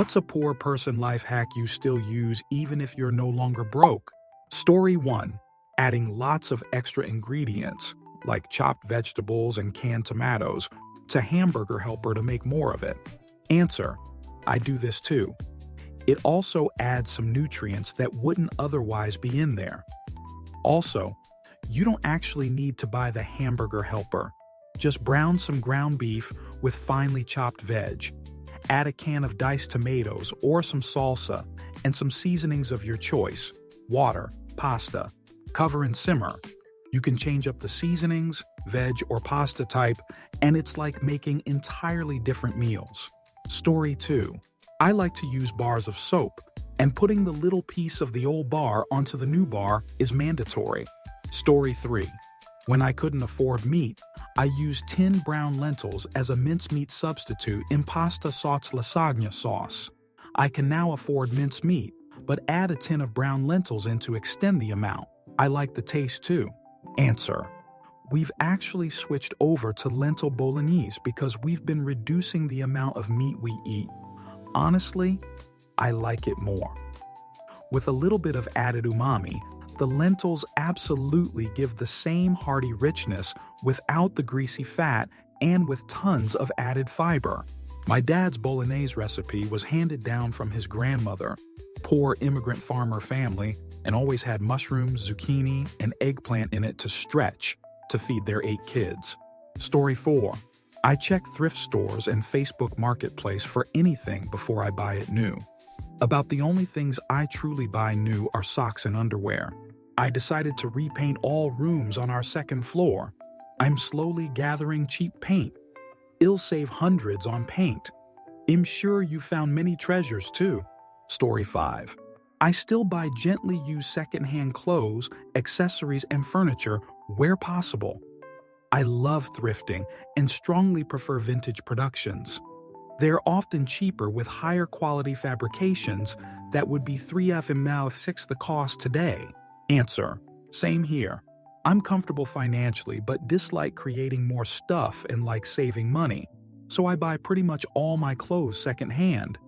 What's a poor person life hack you still use even if you're no longer broke? Story 1. Adding lots of extra ingredients, like chopped vegetables and canned tomatoes, to hamburger helper to make more of it. Answer: I do this too. It also adds some nutrients that wouldn't otherwise be in there. Also, you don't actually need to buy the hamburger helper. Just brown some ground beef with finely chopped veg. Add a can of diced tomatoes or some salsa and some seasonings of your choice: water, pasta. Cover and simmer. You can change up the seasonings, veg or pasta type, and it's like making entirely different meals. Story 2. I like to use bars of soap, and putting the little piece of the old bar onto the new bar is mandatory. Story 3. When I couldn't afford meat, I used tinned brown lentils as a mincemeat substitute in pasta sauce lasagna sauce. I can now afford mincemeat, but add a tin of brown lentils in to extend the amount. I like the taste too. Answer: we've actually switched over to lentil bolognese because we've been reducing the amount of meat we eat. Honestly, I like it more. With a little bit of added umami, the lentils absolutely give the same hearty richness without the greasy fat and with tons of added fiber. My dad's bolognese recipe was handed down from his grandmother, poor immigrant farmer family, and always had mushrooms, zucchini, and eggplant in it to stretch to feed their 8 kids. Story 4. I check thrift stores and Facebook Marketplace for anything before I buy it new. About the only things I truly buy new are socks and underwear. I decided to repaint all rooms on our second floor. I'm slowly gathering cheap paint. It'll save hundreds on paint. I'm sure you found many treasures too. Story 5. I still buy gently used secondhand clothes, accessories, and furniture where possible. I love thrifting and strongly prefer vintage productions. They're often cheaper with higher quality fabrications that would be 3F and now 6 the cost today. Answer: same here. I'm comfortable financially but dislike creating more stuff and like saving money, so I buy pretty much all my clothes secondhand.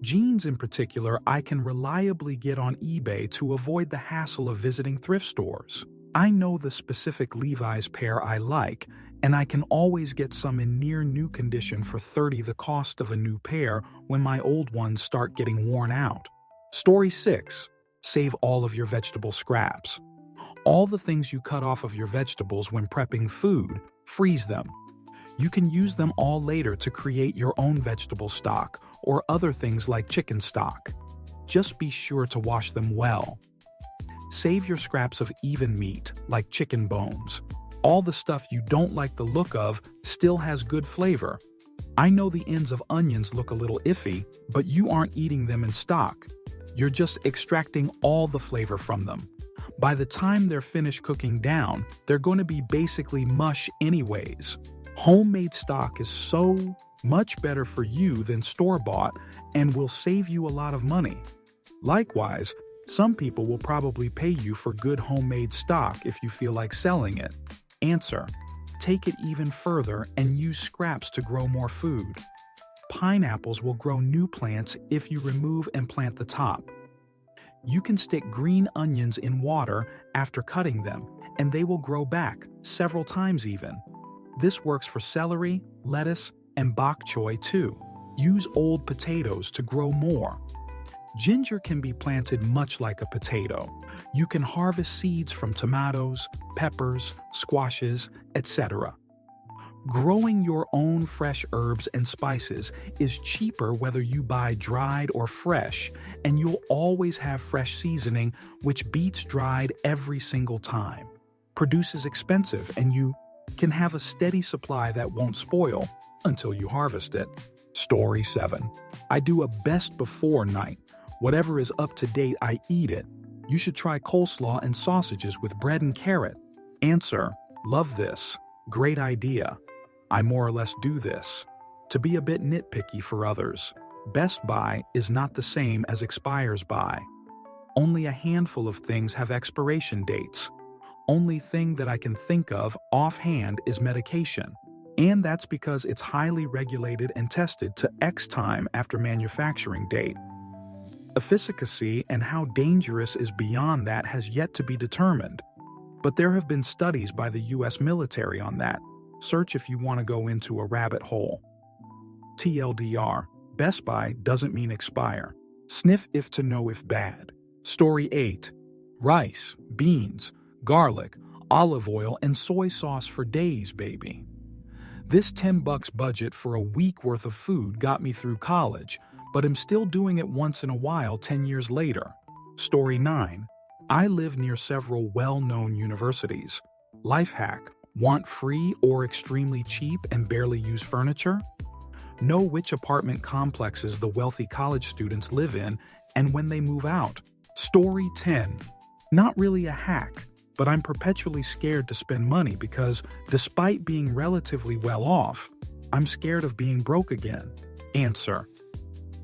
Jeans in particular I can reliably get on eBay to avoid the hassle of visiting thrift stores. I know the specific Levi's pair I like, and I can always get some in near new condition for 30 the cost of a new pair when my old ones start getting worn out. Story 6. Save all of your vegetable scraps. All the things you cut off of your vegetables when prepping food, freeze them. You can use them all later to create your own vegetable stock or other things like chicken stock. Just be sure to wash them well. Save your scraps of even meat, like chicken bones. All the stuff you don't like the look of still has good flavor. I know the ends of onions look a little iffy, but you aren't eating them in stock. You're just extracting all the flavor from them. By the time they're finished cooking down, they're going to be basically mush anyways. Homemade stock is so much better for you than store-bought and will save you a lot of money. Likewise, some people will probably pay you for good homemade stock if you feel like selling it. Answer: take it even further and use scraps to grow more food. Pineapples will grow new plants if you remove and plant the top. You can stick green onions in water after cutting them, and they will grow back, several times even. This works for celery, lettuce, and bok choy too. Use old potatoes to grow more. Ginger can be planted much like a potato. You can harvest seeds from tomatoes, peppers, squashes, etc. Growing your own fresh herbs and spices is cheaper whether you buy dried or fresh, and you'll always have fresh seasoning, which beats dried every single time. Produce is expensive, and you can have a steady supply that won't spoil until you harvest it. Story 7. I do a best before night. Whatever is up to date, I eat it. You should try coleslaw and sausages with bread and carrot. Answer: love this. Great idea. I more or less do this. To be a bit nitpicky for others, best by is not the same as expires by. Only a handful of things have expiration dates. Only thing that I can think of offhand is medication. And that's because it's highly regulated and tested to X time after manufacturing date. Efficacy and how dangerous is beyond that has yet to be determined. But there have been studies by the US military on that. Search if you want to go into a rabbit hole. TLDR, Best By doesn't mean expire. Sniff if to know if bad. Story 8. Rice, beans, garlic, olive oil, and soy sauce for days, baby. This $10 budget for a week worth of food got me through college, but I'm still doing it once in a while 10 years later. Story 9. I live near several well-known universities. Life hack. Want free or extremely cheap and barely used furniture? Know which apartment complexes the wealthy college students live in and when they move out. Story 10. Not really a hack, but I'm perpetually scared to spend money because, despite being relatively well off, I'm scared of being broke again. Answer.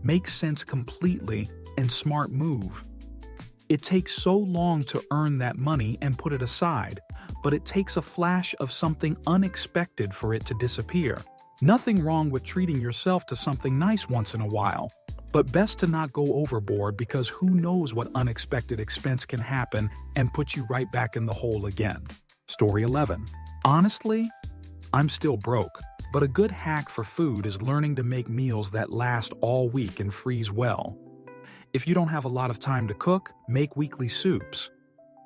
Makes sense completely and smart move. It takes so long to earn that money and put it aside, but it takes a flash of something unexpected for it to disappear. Nothing wrong with treating yourself to something nice once in a while, but best to not go overboard because who knows what unexpected expense can happen and put you right back in the hole again. Story 11. Honestly, I'm still broke, but a good hack for food is learning to make meals that last all week and freeze well. If you don't have a lot of time to cook, make weekly soups.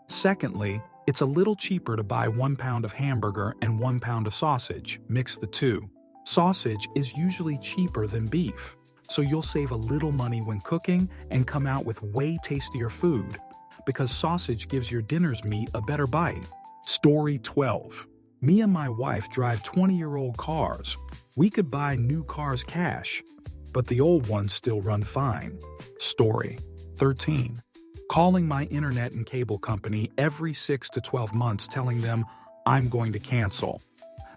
Secondly, it's a little cheaper to buy 1 pound of hamburger and 1 pound of sausage. Mix the two. Sausage is usually cheaper than beef, so you'll save a little money when cooking and come out with way tastier food, because sausage gives your dinner's meat a better bite. Story 12. Me and my wife drive 20-year-old cars. We could buy new cars cash, but the old ones still run fine. Story 13. Calling my internet and cable company every 6 to 12 months telling them I'm going to cancel.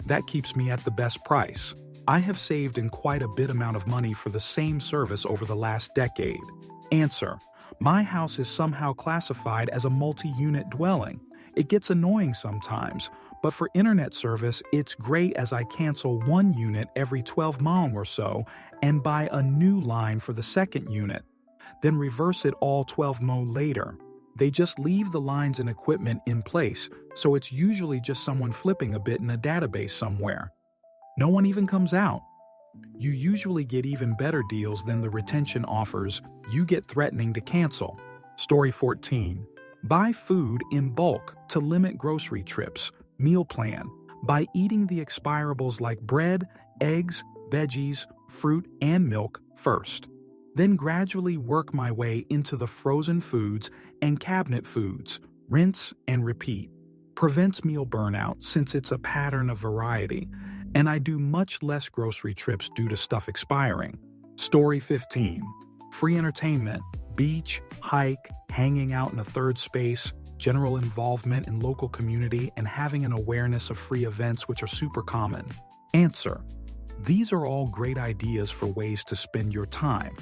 That keeps me at the best price. I have saved in quite a bit amount of money for the same service over the last decade. Answer. My house is somehow classified as a multi-unit dwelling. It gets annoying sometimes, but for internet service, it's great as I cancel one unit every 12 months or so and buy a new line for the second unit, then reverse it all 12 months later. They just leave the lines and equipment in place, so it's usually just someone flipping a bit in a database somewhere. No one even comes out. You usually get even better deals than the retention offers you get threatening to cancel. Story 14. Buy food in bulk to limit grocery trips. Meal plan. By eating the expirables like bread, eggs, veggies, fruit, and milk first. Then gradually work my way into the frozen foods and cabinet foods. Rinse and repeat. Prevents meal burnout since it's a pattern of variety, and I do much less grocery trips due to stuff expiring. Story 15. Free entertainment, beach, hike, hanging out in a third space, general involvement in local community, and having an awareness of free events which are super common. Answer. These are all great ideas for ways to spend your time.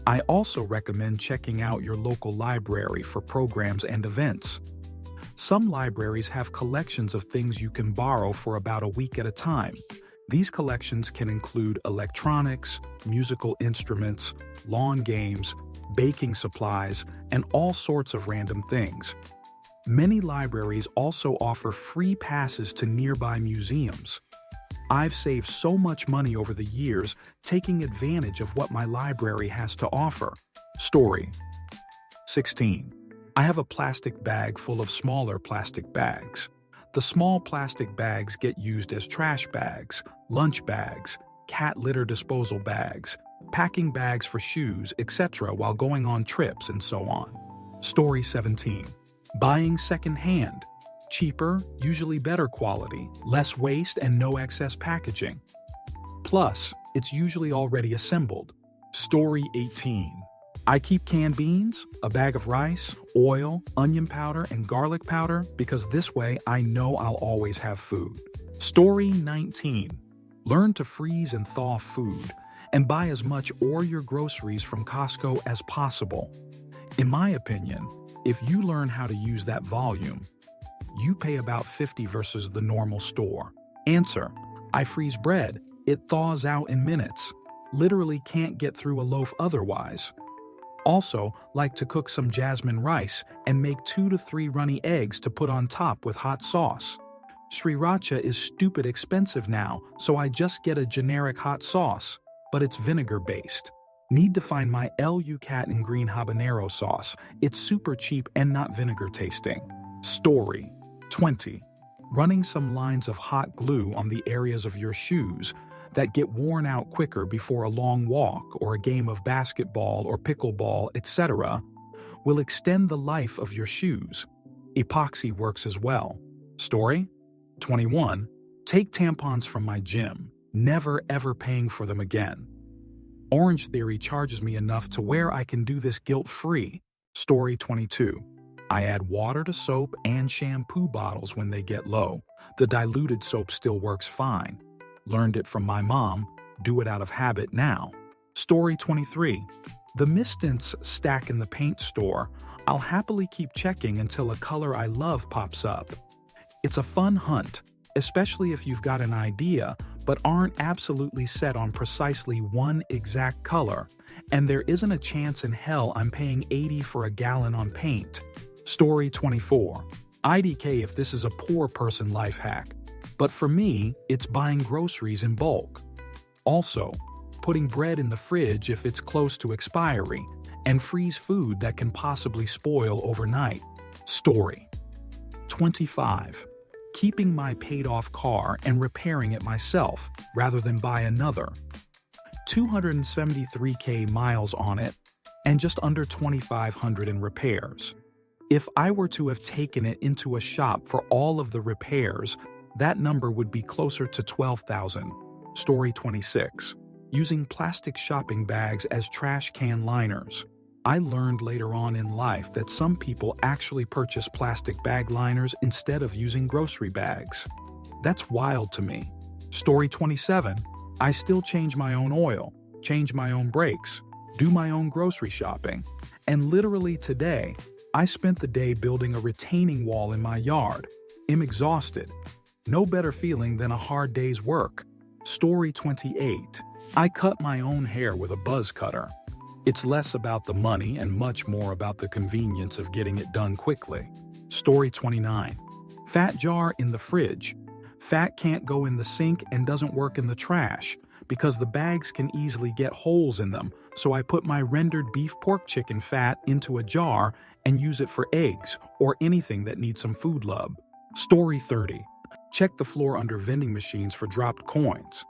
I also recommend checking out your local library for programs and events. Some libraries have collections of things you can borrow for about a week at a time. These collections can include electronics, musical instruments, lawn games, baking supplies, and all sorts of random things. Many libraries also offer free passes to nearby museums. I've saved so much money over the years taking advantage of what my library has to offer. Story 16. I have a plastic bag full of smaller plastic bags. The small plastic bags get used as trash bags, lunch bags, cat litter disposal bags, packing bags for shoes, etc. while going on trips and so on. Story 17. Buying secondhand. Cheaper, usually better quality, less waste and no excess packaging. Plus, it's usually already assembled. Story 18. I keep canned beans, a bag of rice, oil, onion powder, and garlic powder because this way I know I'll always have food. Story 19. Learn to freeze and thaw food and buy as much or your groceries from Costco as possible. In my opinion, if you learn how to use that volume, you pay about $50 versus the normal store. Answer. I freeze bread. It thaws out in minutes. Literally can't get through a loaf otherwise. Also, like to cook some jasmine rice and make 2 to 3 runny eggs to put on top with hot sauce. Sriracha is stupid expensive now, so I just get a generic hot sauce, but it's vinegar-based. Need to find my LU cat and green habanero sauce. It's super cheap and not vinegar tasting. Story 20. Running some lines of hot glue on the areas of your shoes that get worn out quicker before a long walk or a game of basketball or pickleball, etc., will extend the life of your shoes. Epoxy works as well. Story 21. Take tampons from my gym, never ever paying for them again. Orange Theory charges me enough to where I can do this guilt-free. Story 22. I add water to soap and shampoo bottles when they get low. The diluted soap still works fine. Learned it from my mom, do it out of habit now. Story 23. The mistants stack in the paint store. I'll happily keep checking until a color I love pops up. It's a fun hunt, especially if you've got an idea but aren't absolutely set on precisely one exact color, and there isn't a chance in hell I'm paying $80 for a gallon on paint. Story 24. IDK if this is a poor person life hack. But for me, it's buying groceries in bulk. Also, putting bread in the fridge if it's close to expiry, and freeze food that can possibly spoil overnight. Story 25. Keeping my paid-off car and repairing it myself rather than buy another. 273,000 miles on it, and just under $2,500 in repairs. If I were to have taken it into a shop for all of the repairs, that number would be closer to $12,000. Story 26. Using plastic shopping bags as trash can liners. I learned later on in life that some people actually purchase plastic bag liners instead of using grocery bags. That's wild to me. Story 27. I still change my own oil, change my own brakes, do my own grocery shopping. And literally today, I spent the day building a retaining wall in my yard. I'm exhausted. No better feeling than a hard day's work. Story 28. I cut my own hair with a buzz cutter. It's less about the money and much more about the convenience of getting it done quickly. Story 29. Fat jar in the fridge. Fat can't go in the sink and doesn't work in the trash because the bags can easily get holes in them, so I put my rendered beef pork chicken fat into a jar and use it for eggs or anything that needs some food love. Story 30. Check the floor under vending machines for dropped coins.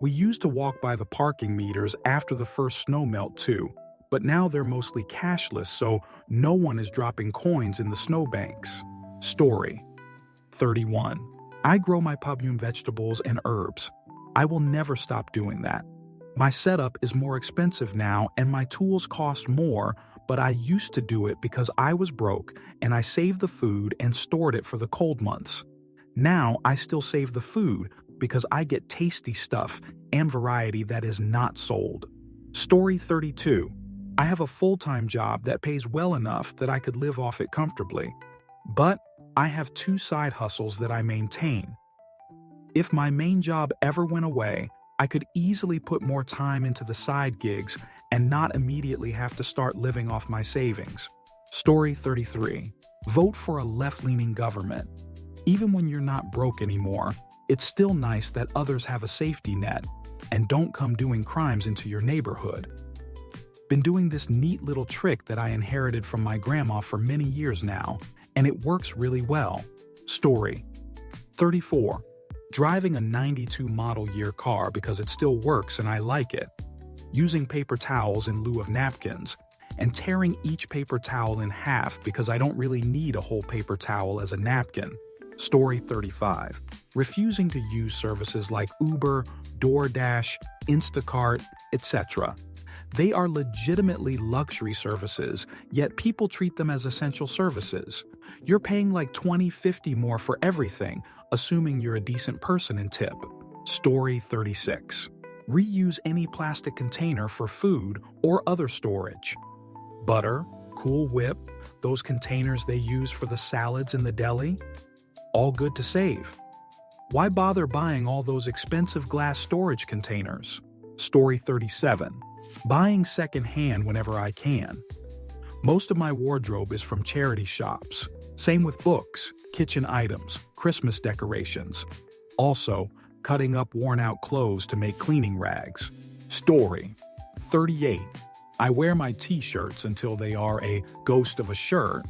We used to walk by the parking meters after the first snow melt too, but now they're mostly cashless, so no one is dropping coins in the snowbanks. Story 31. I grow my pabum vegetables and herbs. I will never stop doing that. My setup is more expensive now and my tools cost more, but I used to do it because I was broke and I saved the food and stored it for the cold months. Now I still save the food because I get tasty stuff and variety that is not sold. Story 32. I have a full-time job that pays well enough that I could live off it comfortably. But I have 2 side hustles that I maintain. If my main job ever went away, I could easily put more time into the side gigs and not immediately have to start living off my savings. Story 33. Vote for a left-leaning government. Even when you're not broke anymore, it's still nice that others have a safety net and don't come doing crimes into your neighborhood. Been doing this neat little trick that I inherited from my grandma for many years now, and it works really well. Story 34. Driving a 92 model year car because it still works and I like it. Using paper towels in lieu of napkins, and tearing each paper towel in half because I don't really need a whole paper towel as a napkin. Story 35. Refusing to use services like Uber, DoorDash, Instacart, etc. They are legitimately luxury services, yet people treat them as essential services. You're paying like $20-50 more for everything, assuming you're a decent person in tip. Story 36. Reuse any plastic container for food or other storage. Butter, Cool Whip, those containers they use for the salads in the deli, all good to save. Why bother buying all those expensive glass storage containers? Story 37. Buying secondhand whenever I can. Most of my wardrobe is from charity shops. Same with books, kitchen items, Christmas decorations. Also, cutting up worn-out clothes to make cleaning rags. Story 38. I wear my t-shirts until they are a ghost of a shirt.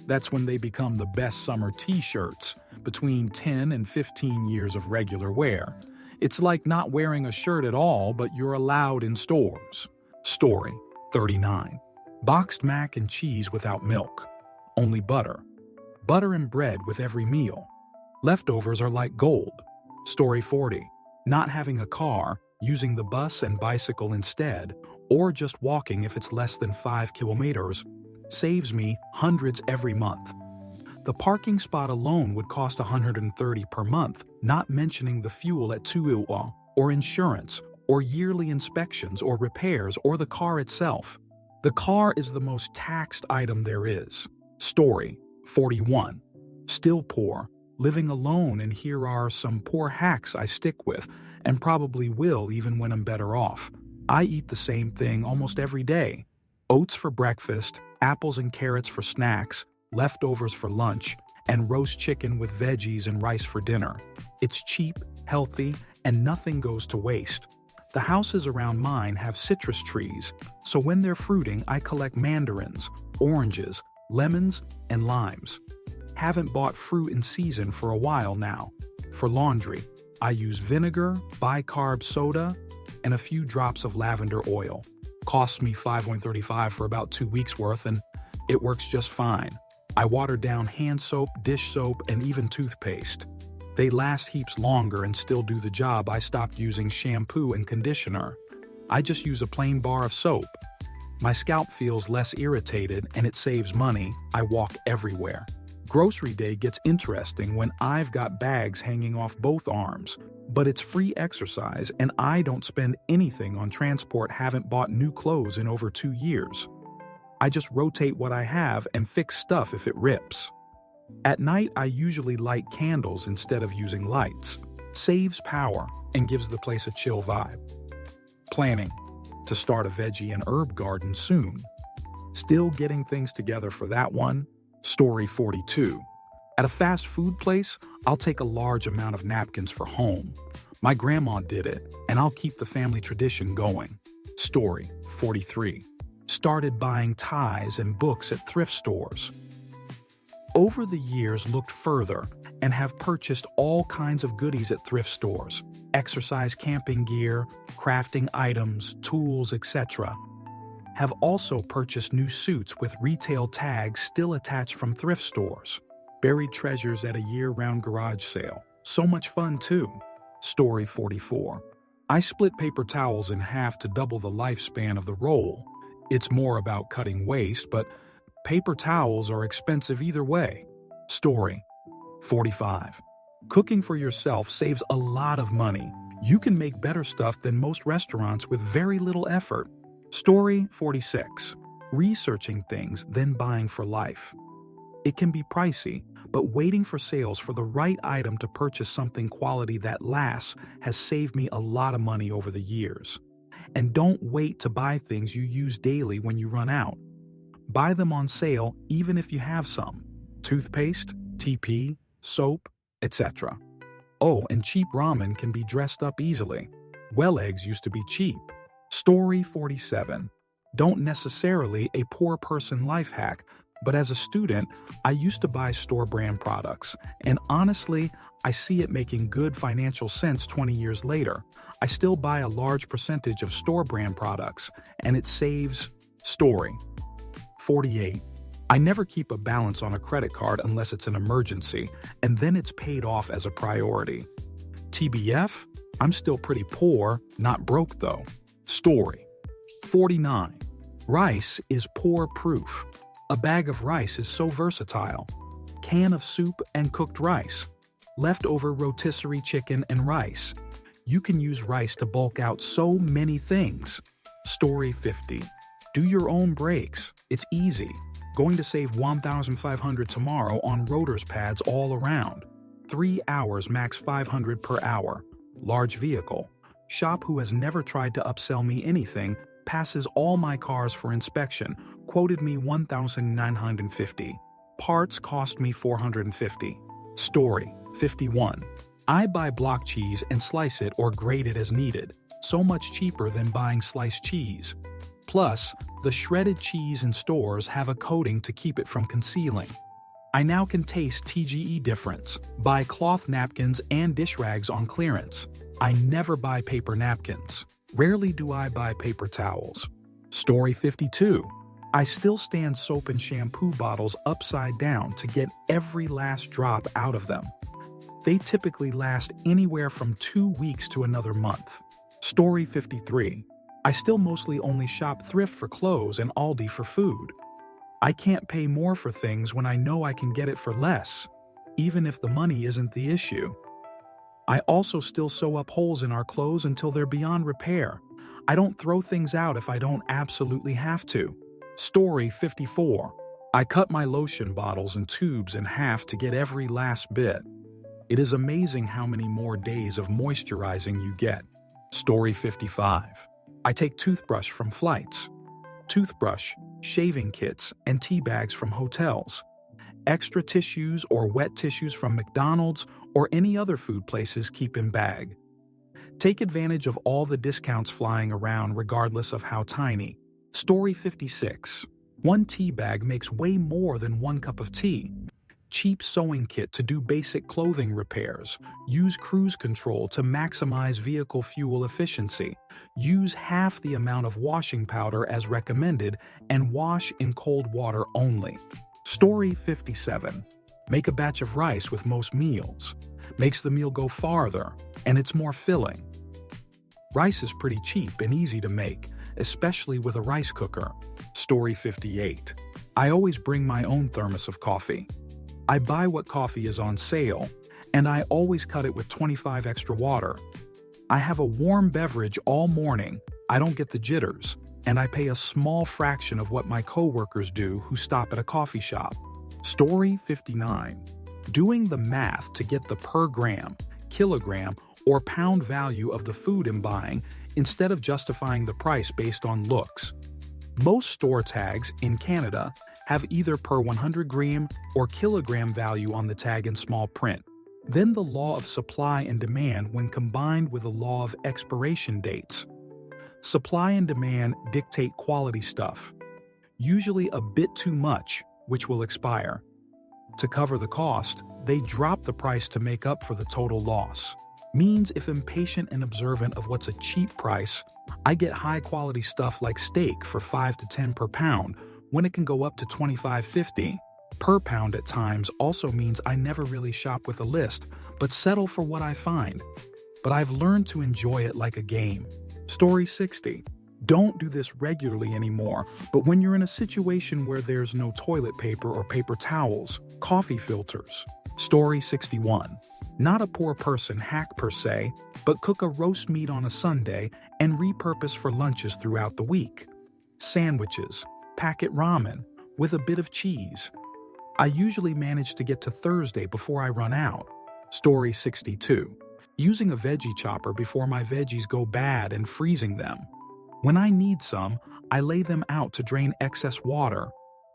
That's when they become the best summer t-shirts, between 10 and 15 years of regular wear. It's like not wearing a shirt at all, but you're allowed in stores. Story 39. Boxed mac and cheese without milk. Only butter. Butter and bread with every meal. Leftovers are like gold. Story 40. Not having a car, using the bus and bicycle instead, or just walking if it's less than 5 kilometers, saves me hundreds every month. The parking spot alone would cost $130 per month, not mentioning the fuel at 2 or insurance, or yearly inspections or repairs, or the car itself. The car is the most taxed item there is. Story 41. Still poor, living alone, and here are some poor hacks I stick with, and probably will even when I'm better off. I eat the same thing almost every day. Oats for breakfast, apples and carrots for snacks, leftovers for lunch, and roast chicken with veggies and rice for dinner. It's cheap, healthy, and nothing goes to waste. The houses around mine have citrus trees, so when they're fruiting, I collect mandarins, oranges, lemons, and limes. Haven't bought fruit in season for a while now. For laundry, I use vinegar, bicarb soda, and a few drops of lavender oil. Costs me $5.35 for about 2 weeks worth, and it works just fine. I water down hand soap, dish soap, and even toothpaste. They last heaps longer and still do the job. I stopped using shampoo and conditioner. I just use a plain bar of soap. My scalp feels less irritated and it saves money. I walk everywhere. Grocery day gets interesting when I've got bags hanging off both arms, but it's free exercise and I don't spend anything on transport. Haven't bought new clothes in over 2 years. I just rotate what I have and fix stuff if it rips. At night, I usually light candles instead of using lights. Saves power and gives the place a chill vibe. Planning to start a veggie and herb garden soon. Still getting things together for that one. Story 42. At a fast food place, I'll take a large amount of napkins for home. My grandma did it, and I'll keep the family tradition going. Story 43. Started buying ties and books at thrift stores. Over the years, looked further and have purchased all kinds of goodies at thrift stores. Exercise camping gear, crafting items, tools, etc. Have also purchased new suits with retail tags still attached from thrift stores. Buried treasures at a year-round garage sale. So much fun too. Story 44. I split paper towels in half to double the lifespan of the roll. It's more about cutting waste, but paper towels are expensive either way. Story 45. Cooking for yourself saves a lot of money. You can make better stuff than most restaurants with very little effort. Story 46. Researching things, then buying for life. It can be pricey, but waiting for sales for the right item to purchase something quality that lasts has saved me a lot of money over the years. And don't wait to buy things you use daily when you run out. Buy them on sale even if you have some. Toothpaste, TP, soap, etc. Oh, and cheap ramen can be dressed up easily. Well, eggs used to be cheap. Story 47. Don't necessarily a poor person life hack, but as a student, I used to buy store brand products, and honestly, I see it making good financial sense 20 years later. I still buy a large percentage of store brand products, and it saves. Story 48. I never keep a balance on a credit card unless it's an emergency, and then it's paid off as a priority. TBF, I'm still pretty poor, not broke though. Story 49. Rice is poor proof. A bag of rice is so versatile. Can of soup and cooked rice. Leftover rotisserie chicken and rice. You can use rice to bulk out so many things. Story 50. Do your own brakes. It's easy. Going to save $1,500 tomorrow on rotors pads all around. 3 hours, max 500 per hour. Large vehicle. Shop who has never tried to upsell me anything, passes all my cars for inspection, quoted me $1,950. Parts cost me $450. Story 51. I buy block cheese and slice it or grate it as needed. So much cheaper than buying sliced cheese. Plus, the shredded cheese in stores have a coating to keep it from concealing. I now can taste TGE difference. Buy cloth napkins and dish rags on clearance. I never buy paper napkins. Rarely do I buy paper towels. Story 52. I still stand soap and shampoo bottles upside down to get every last drop out of them. They typically last anywhere from 2 weeks to another month. Story 53. I still mostly only shop thrift for clothes and Aldi for food. I can't pay more for things when I know I can get it for less, even if the money isn't the issue. I also still sew up holes in our clothes until they're beyond repair. I don't throw things out if I don't absolutely have to. Story 54. I cut my lotion bottles and tubes in half to get every last bit. It is amazing how many more days of moisturizing you get. Story 55. I take toothbrush from flights. Toothbrush, shaving kits, and tea bags from hotels. Extra tissues or wet tissues from McDonald's or any other food places keep in bag. Take advantage of all the discounts flying around regardless of how tiny. Story 56. One tea bag makes way more than 1 cup of tea. Cheap sewing kit to do basic clothing repairs. Use cruise control to maximize vehicle fuel efficiency. Use half the amount of washing powder as recommended and wash in cold water only. Story 57. Make a batch of rice with most meals. Makes the meal go farther, and it's more filling. Rice is pretty cheap and easy to make, especially with a rice cooker. Story 58. I always bring my own thermos of coffee. I buy what coffee is on sale, and I always cut it with 25 extra water. I have a warm beverage all morning, I don't get the jitters, and I pay a small fraction of what my coworkers do who stop at a coffee shop. Story 59. Doing the math to get the per gram, kilogram, or pound value of the food I'm buying instead of justifying the price based on looks. Most store tags in Canada have either per 100 gram or kilogram value on the tag in small print. Then the law of supply and demand when combined with the law of expiration dates. Supply and demand dictate quality stuff, usually a bit too much, which will expire. To cover the cost, they drop the price to make up for the total loss. Means if I'm patient and observant of what's a cheap price, I get high-quality stuff like steak for $5 to $10 per pound, when it can go up to $25.50 per pound at times. Also means I never really shop with a list, but settle for what I find. But I've learned to enjoy it like a game. Story 60. Don't do this regularly anymore, but when you're in a situation where there's no toilet paper or paper towels, coffee filters. Story 61. Not a poor person hack per se, but cook a roast meat on a Sunday and repurpose for lunches throughout the week. Sandwiches. Packet ramen with a bit of cheese. I usually manage to get to Thursday before I run out. Story 62. Using a veggie chopper before my veggies go bad and freezing them. When I need some, I lay them out to drain excess water.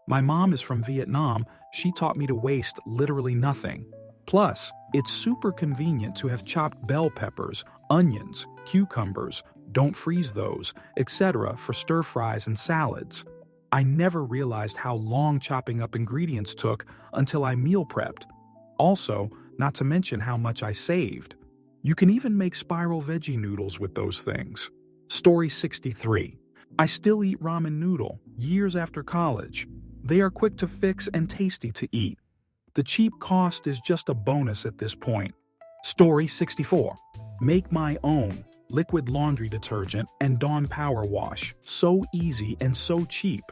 My mom is from Vietnam. She taught me to waste literally nothing. Plus, it's super convenient to have chopped bell peppers, onions, cucumbers, don't freeze those, etc. for stir fries and salads. I never realized how long chopping up ingredients took until I meal prepped. Also, not to mention how much I saved. You can even make spiral veggie noodles with those things. Story 63. I still eat ramen noodle, years after college. They are quick to fix and tasty to eat. The cheap cost is just a bonus at this point. Story 64. Make my own liquid laundry detergent and Dawn Power Wash. So easy and so cheap.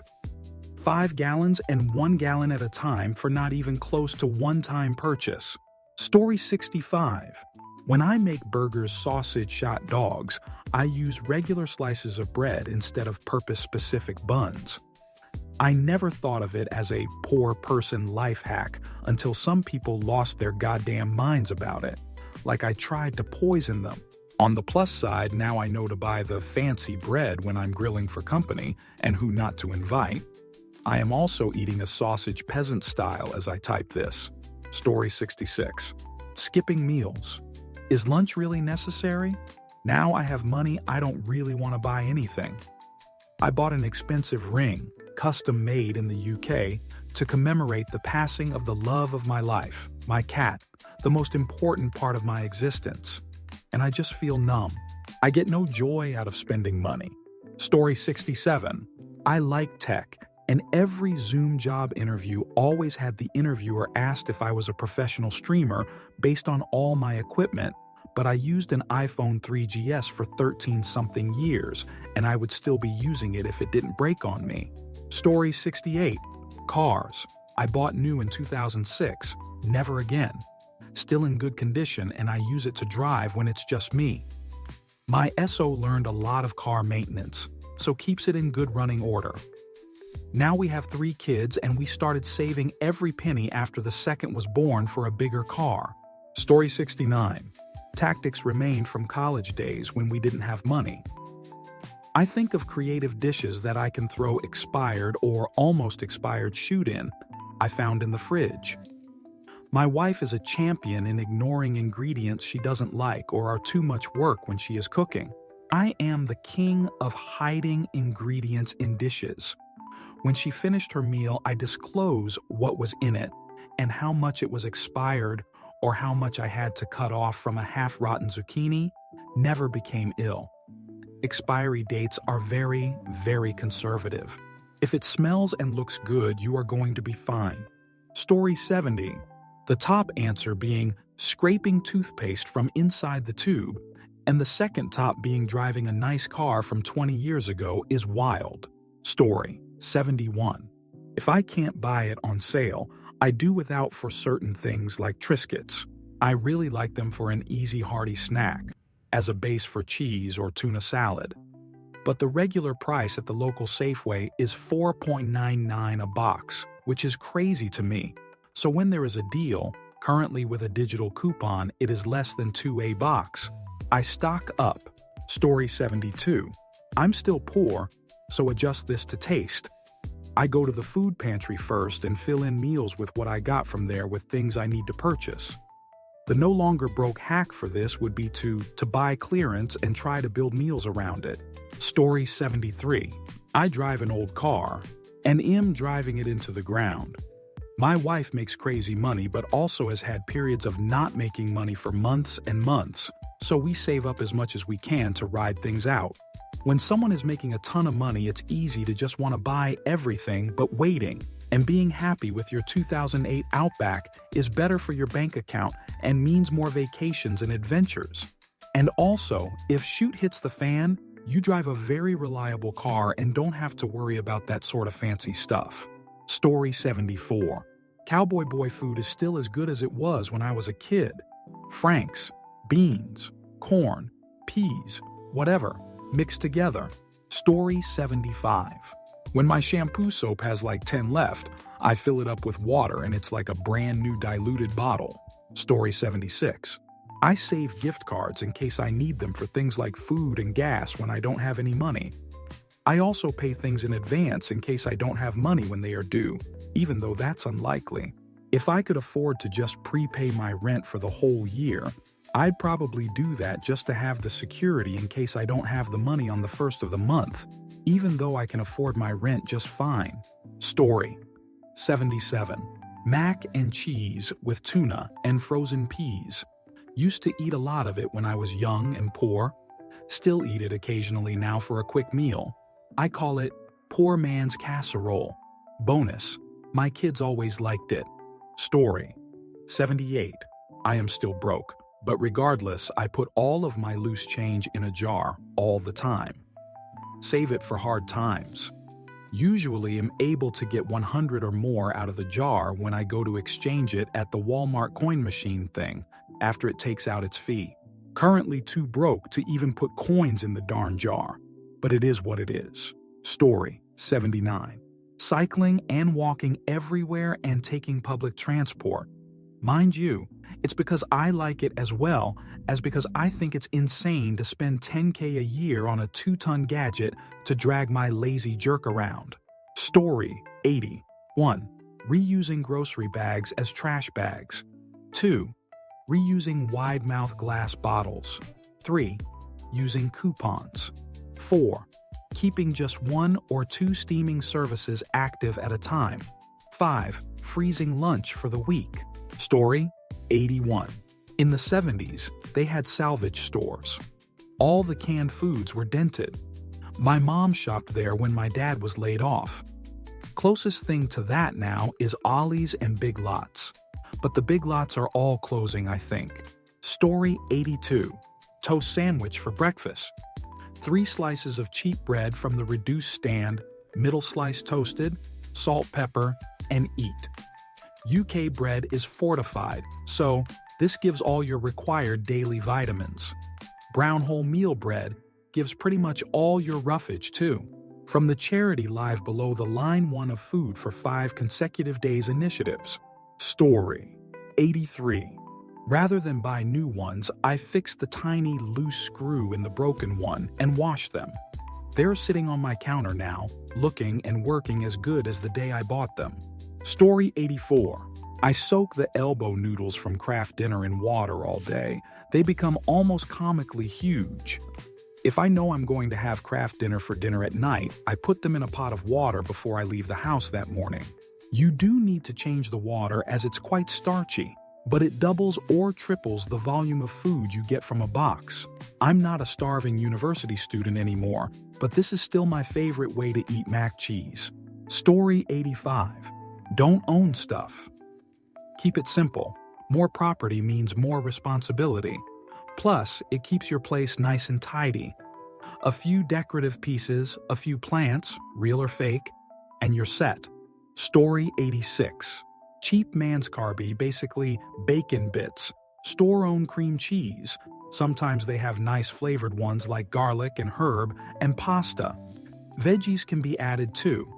5 gallons and 1 gallon at a time for not even close to one-time purchase. Story 65. When I make burgers, sausage, shot dogs, I use regular slices of bread instead of purpose-specific buns. I never thought of it as a poor person life hack until some people lost their goddamn minds about it, like I tried to poison them. On the plus side, now I know to buy the fancy bread when I'm grilling for company and who not to invite. I am also eating a sausage peasant style as I type this. Story 66. Skipping meals. Is lunch really necessary? Now I have money, I don't really want to buy anything. I bought an expensive ring, custom made in the UK, to commemorate the passing of the love of my life, my cat, the most important part of my existence. And I just feel numb. I get no joy out of spending money. Story 67. I like tech, and every Zoom job interview always had the interviewer asked if I was a professional streamer based on all my equipment, but I used an iPhone 3GS for 13-something years, and I would still be using it if it didn't break on me. Story 68. Cars. I bought new in 2006. Never again. Still in good condition, and I use it to drive when it's just me. My SO learned a lot of car maintenance, so keeps it in good running order. Now we have 3 kids, and we started saving every penny after the second was born for a bigger car. Story 69. Tactics remained from college days when we didn't have money. I think of creative dishes that I can throw expired or almost expired shoot in, I found in the fridge. My wife is a champion in ignoring ingredients she doesn't like or are too much work when she is cooking. I am the king of hiding ingredients in dishes. When she finished her meal, I disclose what was in it and how much it was expired or how much I had to cut off from a half-rotten zucchini. Never became ill. Expiry dates are very, very conservative. If it smells and looks good, you are going to be fine. Story 70. The top answer being scraping toothpaste from inside the tube, and the second top being driving a nice car from 20 years ago is wild. Story 71. If I can't buy it on sale, I do without for certain things like Triscuits. I really like them for an easy hearty snack, as a base for cheese or tuna salad. But the regular price at the local Safeway is $4.99 a box, which is crazy to me. So when there is a deal, currently with a digital coupon, it is less than $2 a box. I stock up. Story 72. I'm still poor, so adjust this to taste. I go to the food pantry first and fill in meals with what I got from there with things I need to purchase. The no longer broke hack for this would be to buy clearance and try to build meals around it. Story 73. I drive an old car and am driving it into the ground. My wife makes crazy money but also has had periods of not making money for months and months, so we save up as much as we can to ride things out. When someone is making a ton of money, it's easy to just want to buy everything, but waiting and being happy with your 2008 Outback is better for your bank account and means more vacations and adventures. And also, if shit hits the fan, you drive a very reliable car and don't have to worry about that sort of fancy stuff. Story 74. Cowboy boy food is still as good as it was when I was a kid. Franks, beans, corn, peas, whatever, mixed together. Story 75. When my shampoo soap has like 10 left, I fill it up with water and it's like a brand new diluted bottle. Story 76. I save gift cards in case I need them for things like food and gas when I don't have any money. I also pay things in advance in case I don't have money when they are due, even though that's unlikely. If I could afford to just prepay my rent for the whole year, I'd probably do that just to have the security in case I don't have the money on the first of the month, even though I can afford my rent just fine. Story 77. Mac and cheese with tuna and frozen peas. Used to eat a lot of it when I was young and poor. Still eat it occasionally now for a quick meal. I call it poor man's casserole. Bonus, my kids always liked it. Story 78. I am still broke, but regardless, I put all of my loose change in a jar all the time. Save it for hard times. Usually am able to get 100 or more out of the jar when I go to exchange it at the Walmart coin machine thing after it takes out its fee. Currently too broke to even put coins in the darn jar, but it is what it is. Story 79. cycling and walking everywhere and taking public transport. Mind you, it's because I like it as well as because I think it's insane to spend 10K a year on a 2-ton gadget to drag my lazy jerk around. Story 80. 1. Reusing grocery bags as trash bags. 2. Reusing wide-mouth glass bottles. 3. Using coupons. 4. Keeping just 1 or 2 steaming services active at a time. 5. Freezing lunch for the week. Story 81. In the 70s, they had salvage stores. All the canned foods were dented. My mom shopped there when my dad was laid off. Closest thing to that now is Ollie's and Big Lots. But the Big Lots are all closing, I think. Story 82. Toast sandwich for breakfast. 3 slices of cheap bread from the reduced stand, middle slice toasted, salt, pepper, and eat. UK bread is fortified, so this gives all your required daily vitamins. Brown wholemeal bread gives pretty much all your roughage too. From the charity live below the line 1 of food for 5 consecutive days initiatives. Story 83. Rather than buy new ones, I fixed the tiny loose screw in the broken one and washed them. They're sitting on my counter now, looking and working as good as the day I bought them. Story 84. I soak the elbow noodles from Kraft Dinner in water all day. They become almost comically huge. If I know I'm going to have Kraft Dinner for dinner at night, I put them in a pot of water before I leave the house that morning. You do need to change the water as it's quite starchy, but it doubles or triples the volume of food you get from a box. I'm not a starving university student anymore, but this is still my favorite way to eat mac cheese. Story 85. Don't own stuff. Keep it simple. More property means more responsibility. Plus, it keeps your place nice and tidy. A few decorative pieces, a few plants, real or fake, and you're set. Story 86. Cheap manscarby, basically bacon bits. Store-owned cream cheese. Sometimes they have nice flavored ones like garlic and herb and pasta. Veggies can be added too.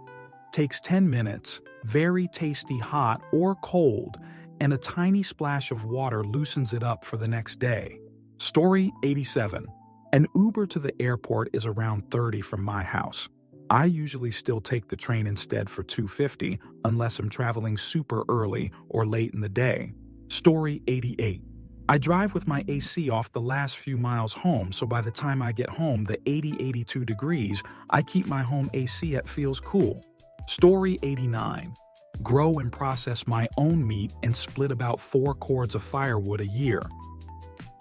Takes 10 minutes, very tasty hot or cold, and a tiny splash of water loosens it up for the next day. Story 87. An Uber to the airport is around $30 from my house. I usually still take the train instead for $2.50 unless I'm traveling super early or late in the day. Story 88. I drive with my AC off the last few miles home, so by the time I get home, the 82 degrees, I keep my home AC at feels cool. Story 89. Grow and process my own meat and split about 4 cords of firewood a year.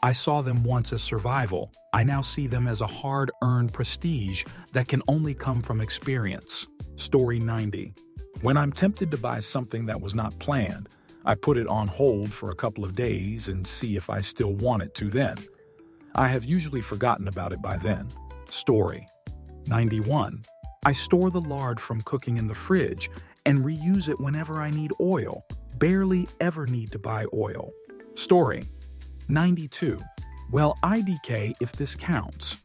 I saw them once as survival. I now see them as a hard-earned prestige that can only come from experience. Story 90. When I'm tempted to buy something that was not planned, I put it on hold for a couple of days and see if I still want it to then. I have usually forgotten about it by then. Story 91. I store the lard from cooking in the fridge and reuse it whenever I need oil. Barely ever need to buy oil. Story 92. Well, IDK if this counts.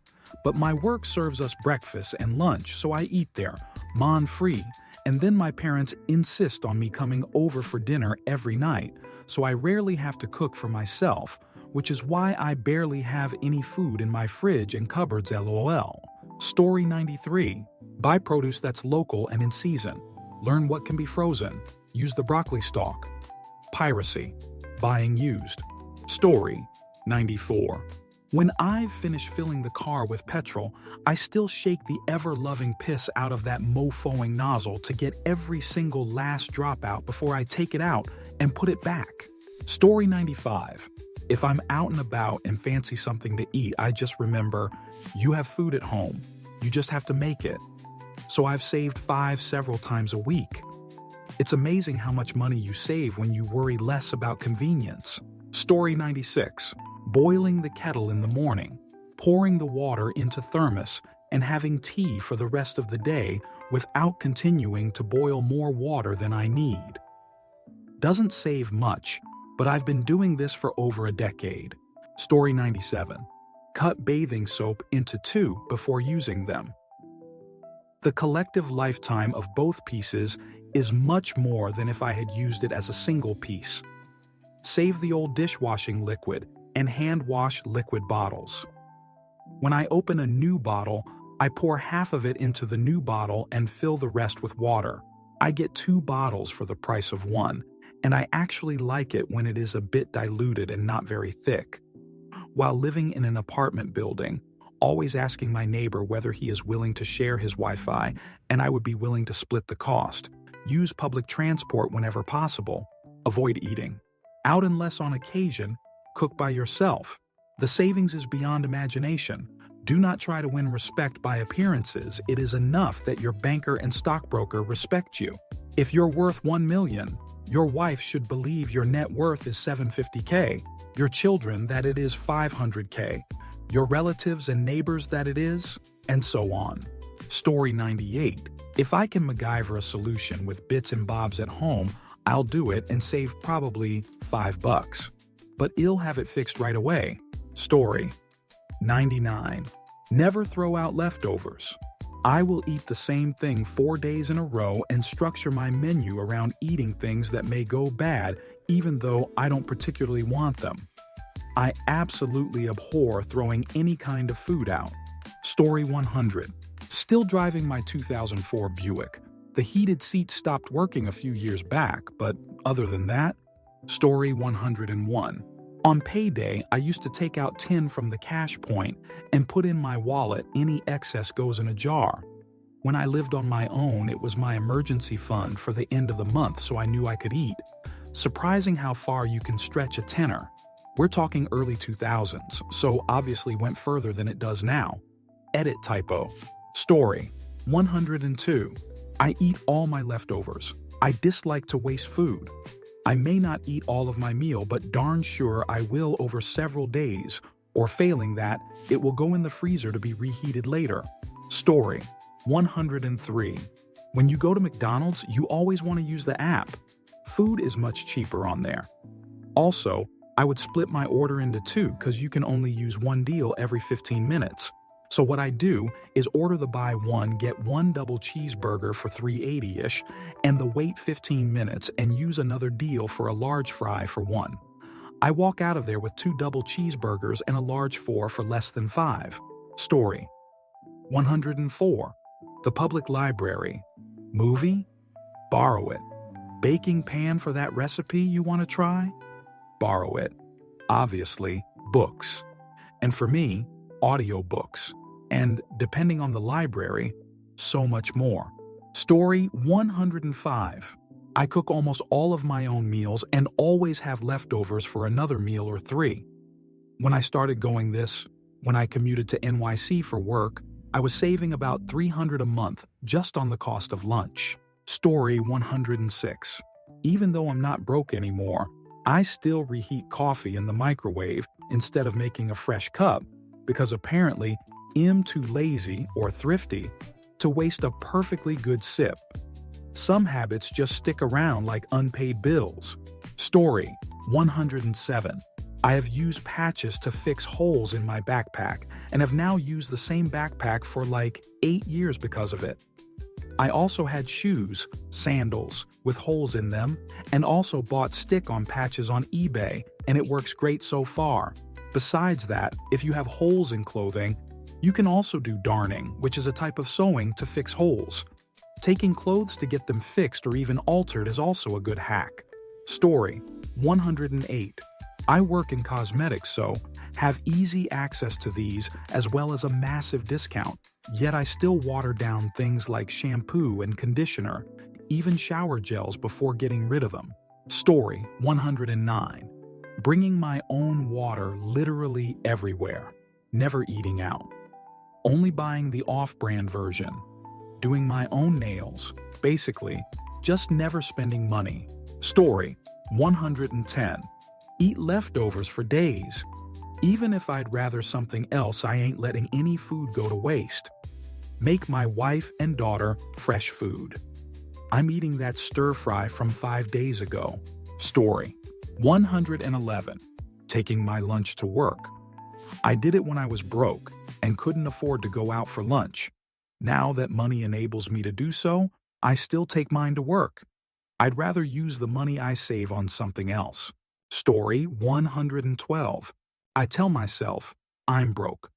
But my work serves us breakfast and lunch, so I eat there, mon-free, and then my parents insist on me coming over for dinner every night, so I rarely have to cook for myself, which is why I barely have any food in my fridge and cupboards LOL. Story 93. Buy produce that's local and in season. Learn what can be frozen. Use the broccoli stalk. Piracy. Buying used. Story 94. When I've finished filling the car with petrol, I still shake the ever-loving piss out of that mofoing nozzle to get every single last drop out before I take it out and put it back. Story 95. If I'm out and about and fancy something to eat, I just remember, you have food at home. You just have to make it. So I've saved 5 several times a week. It's amazing how much money you save when you worry less about convenience. Story 96. Boiling the kettle in the morning, pouring the water into thermos, and having tea for the rest of the day without continuing to boil more water than I need. Doesn't save much, but I've been doing this for over a decade. Story 97. Cut bathing soap into 2 before using them. The collective lifetime of both pieces is much more than if I had used it as a single piece. Save the old dishwashing liquid and hand wash liquid bottles. When I open a new bottle, I pour half of it into the new bottle and fill the rest with water. I get 2 bottles for the price of 1, and I actually like it when it is a bit diluted and not very thick. While living in an apartment building, always asking my neighbor whether he is willing to share his Wi-Fi, and I would be willing to split the cost. Use public transport whenever possible. Avoid eating out unless on occasion. Cook by yourself. The savings is beyond imagination. Do not try to win respect by appearances. It is enough that your banker and stockbroker respect you. If you're worth $1 million, your wife should believe your net worth is $750K, your children that it is $500K, your relatives and neighbors that it is, and so on. Story 98. If I can MacGyver a solution with bits and bobs at home, I'll do it and save probably $5. But I'll have it fixed right away. Story 99. Never throw out leftovers. I will eat the same thing 4 days in a row and structure my menu around eating things that may go bad even though I don't particularly want them. I absolutely abhor throwing any kind of food out. Story 100. Still driving my 2004 Buick. The heated seat stopped working a few years back, but other than that. Story 101. On payday, I used to take out 10 from the cash point and put in my wallet. Any excess goes in a jar. When I lived on my own, it was my emergency fund for the end of the month so I knew I could eat. Surprising how far you can stretch a tenner. We're talking early 2000s, so obviously went further than it does now. Edit typo. Story 102. I eat all my leftovers. I dislike to waste food. I may not eat all of my meal, but darn sure I will over several days, or failing that, it will go in the freezer to be reheated later. Story 103. When you go to McDonald's, you always want to use the app. Food is much cheaper on there. Also, I would split my order into 2 because you can only use one deal every 15 minutes. So what I do is order the buy one, get one double cheeseburger for $3.80-ish, and the wait 15 minutes and use another deal for a large fry for $1. I walk out of there with 2 double cheeseburgers and a large 4 for less than $5. Story 104. The public library. Movie? Borrow it. Baking pan for that recipe you want to try? Borrow it. Obviously, books. And for me, audiobooks. And, depending on the library, so much more. Story 105. I cook almost all of my own meals and always have leftovers for another meal or 3. When I started going this, when I commuted to NYC for work, I was saving about $300 a month just on the cost of lunch. Story 106. Even though I'm not broke anymore, I still reheat coffee in the microwave instead of making a fresh cup because apparently I'm too lazy or thrifty to waste a perfectly good sip. Some habits just stick around like unpaid bills. Story 107. I have used patches to fix holes in my backpack and have now used the same backpack for like 8 years because of it. I also had shoes, sandals, with holes in them, and also bought stick-on patches on eBay, and it works great so far. Besides that, if you have holes in clothing, you can also do darning, which is a type of sewing to fix holes. Taking clothes to get them fixed or even altered is also a good hack. Story 108. I work in cosmetics, so have easy access to these as well as a massive discount, yet I still water down things like shampoo and conditioner, even shower gels before getting rid of them. Story 109. Bringing my own water literally everywhere. Never eating out. Only buying the off-brand version. Doing my own nails. Basically, just never spending money. Story 110. Eat leftovers for days. Even if I'd rather something else, I ain't letting any food go to waste. Make my wife and daughter fresh food. I'm eating that stir-fry from 5 days ago. Story 111. Taking my lunch to work. I did it when I was broke and couldn't afford to go out for lunch. Now that money enables me to do so, I still take mine to work. I'd rather use the money I save on something else. Story 112. I tell myself, I'm broke.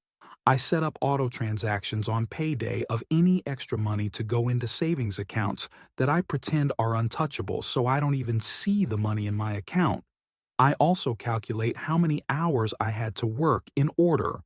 I set up auto transactions on payday of any extra money to go into savings accounts that I pretend are untouchable so I don't even see the money in my account. I also calculate how many hours I had to work in order